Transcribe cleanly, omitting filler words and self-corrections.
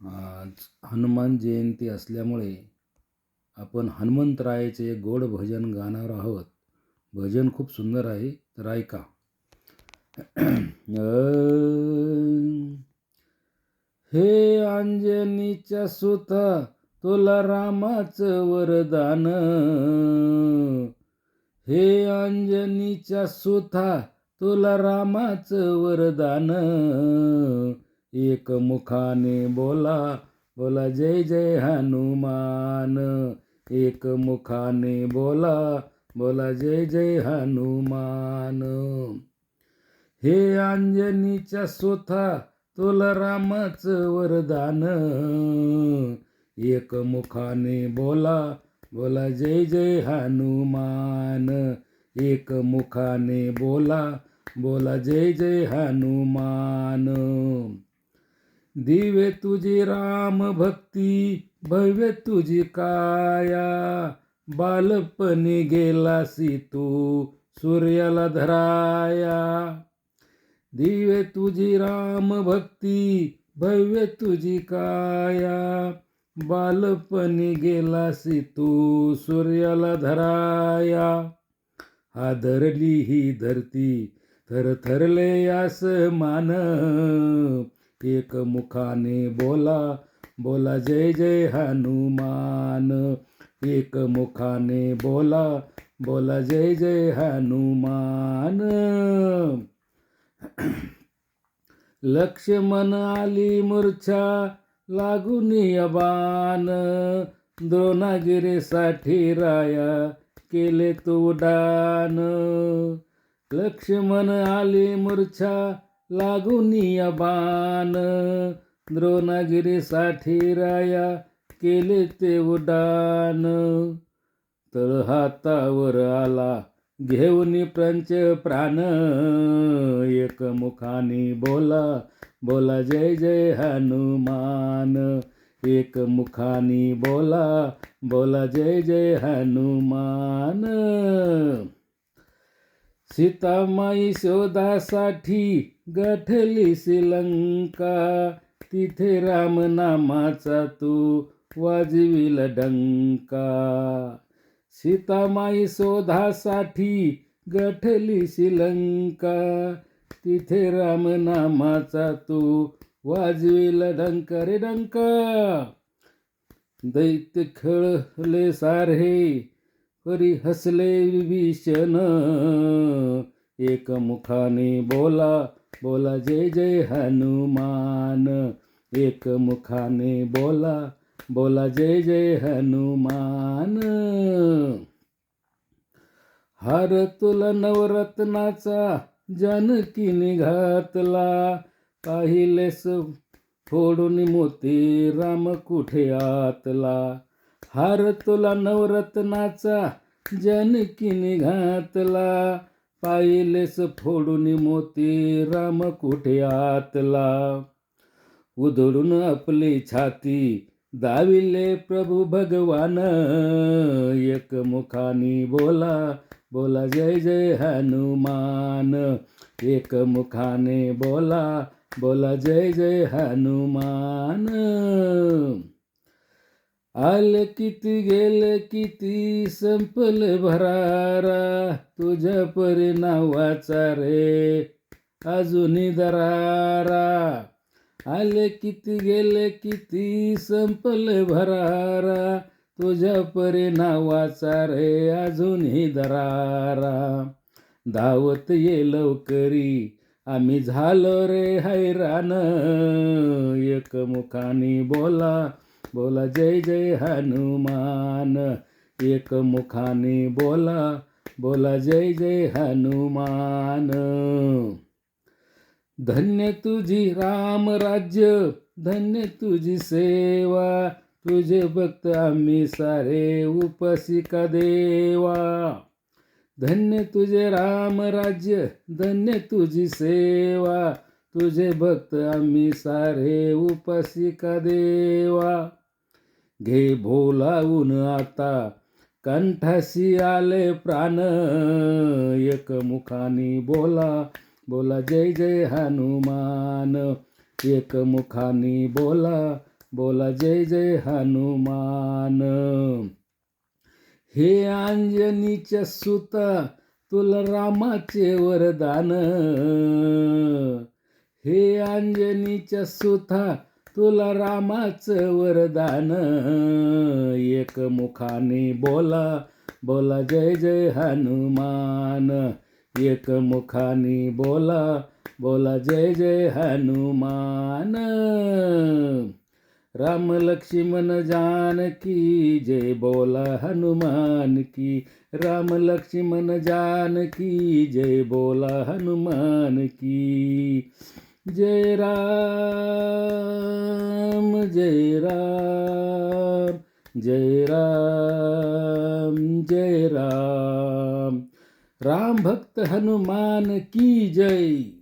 आज हनुमान जयंती असल्यामुळे आपण हनुमंतरायाचे एक गोड भजन गाणार आहोत. भजन खूप सुंदर आहे, तर ऐका. हे अंजनीच्या सुता, तुला रामाचं वरदान. हे अंजनीच्या सुता, तुला रामाचं वरदान. एक मुखाने बोला, बोला जय जय हनुमान. एक मुखाने बोला, बोला जय जय हनुमान. हे अंजनीच्या सुता, तुला रामाचं वरदान. एक मुखाने बोला, बोला जय जय हनुमान. एक मुखाने बोला, बोला जय जय हनुमान. दिवे तुझी राम भक्ती, भव्य तुझी काया. बालपणी गेलासी तू सूर्याला धराया. दिवे तुझी राम भक्ती, भव्य तुझी काया. बालपणी गेलासी तू सूर्याला धराया. हादरली ही धरती, थरथरले आसमान. एक मुखाने बोला, बोला जय जय हनुमान. एक मुखाने बोला, बोला जय जय हनुमान. लक्ष्मण आली मूर्छा, लागून बाण. द्रोणागिरीसाठी राया, केले तू उड्डाण. लक्ष्मण आली मूर्छा, लागून बाण. द्रोणागिरीसाठी राया, केले ते उड्डाण. तळहातावर आला, घेऊन पंच प्राण. एक मुखाने बोला, बोला जय जय हनुमान. एक मुखाने बोला, बोला जय जय हनुमान. सीतामाई शोधासाठी गाठली श्रीलंका. तिथे रामनामाचा तू वाजविल डंका. सीतामाई शोधासाठी गाठली श्रीलंका. तिथे रामनामाचा तू वाजविल डंक रे डंका. दैत्य खेळले सारे, परी हसले विभीषण. एक मुखाने बोला, बोला जय जय हनुमान. एक मुखाने बोला, बोला जय जय हनुमान. हार तुला नवरत्नाचा, जानकीने घातला. पाहिलेस फोडून मोती, राम कुठे आतला. हार तुला नवरत्नाचा, जानकीने घातला. पाहिलेस फोडून मोती, राम कुठे आतला. उधळून आपली छाती, दाविले प्रभू भगवान. एक मुखाने बोला, बोला जय जय हनुमान. एक मुखाने बोला, बोला जय जय हनुमान. आले किती गेले किती, संपल भरारा. तुझ्या परी नावाचा रे, अजूनही दरारा. आले किती गेले किती, संपल भरारा. तुझ्या परी नावाचा रे, अजूनही दरारा. धावत ये लवकरी, आम्ही झालो रे हैराण. एक मुखाने बोला, बोला जय जय हनुमान. एक मुखाने बोला, बोला जय जय हनुमान. धन्य तुझी राम राज्य, धन्य तुझी सेवा. तुझे भक्त आम्ही सारे, उपासी का देवा. धन्य तुझे राम राज्य, धन्य तुझी सेवा. तुझे भक्त आम्ही सारे, उपासी का देवा. घे बोलावून आता, कंठाशी आले प्राण. एक मुखाने बोला, बोला जय जय हनुमान. एक मुखाने बोला, बोला जय जय हनुमान. हे अंजनीच्या सुता तुला रामाचे वरदान. हे अंजनीच्या सुता तुला रामाचं वरदान. एक मुखाने बोला बोला जय जय हनुमान. एक मुखाने बोला बोला जय जय हनुमान. राम लक्ष्मण जानकी जय बोला हनुमान की. राम लक्ष्मण जानकी जय बोला हनुमान की. जय राम जय राम जय राम जय राम. राम भक्त हनुमान की जय.